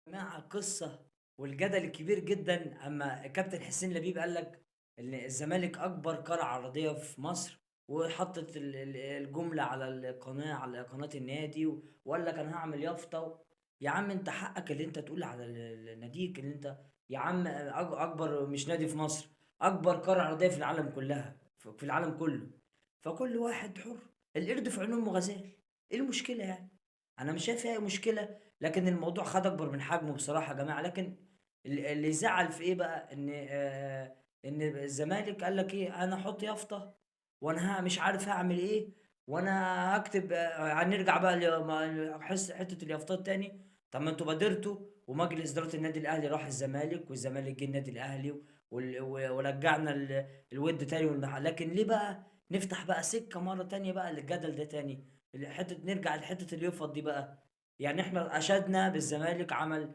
جماعة قصة والجدل الكبير جدًا أمّا الكابتن حسين لبيب قال لك إن الزمالك أكبر قلعة عرضية في مصر، وحطّت الجملة على القناة على قناة النادي، وقال لك أنا هاعمل يافطة. يا عم أنت حقك اللي أنت تقول على ناديك اللي أنت يا عم أكبر مش نادي في مصر، أكبر قلعة عرضية في العالم كلّها، في العالم كلّه، فكل واحد حُر، القرد في عين أمه غزال، إيه المشكلة يعني؟ أنا مش شايف فيها أي مشكلة. لكن الموضوع خَد أكبر من حجمه بصراحة يا جماعة. لكن اللي يزعّل في إيه بقى، إن الزمالك قال لك إيه، أنا هاحُط يافطة وأنا مش عارف هاعمل إيه، وأنا هاكتب هنرجع بقى حتّة اليافطات تاني. طَب ما أنتم بادرتوا ومجلس إدارة النادي الأهلي راح الزمالك والزمالك جه النادي الأهلي ورجّعنا الوِد تاني لكن ليه بقى نفتح بقى سِكّة مرّة تانية بقى للجدل ده تاني، نرجع لحتّة اليوفط دي بقى. يعني إحنا أشدنا بالزمالك عمل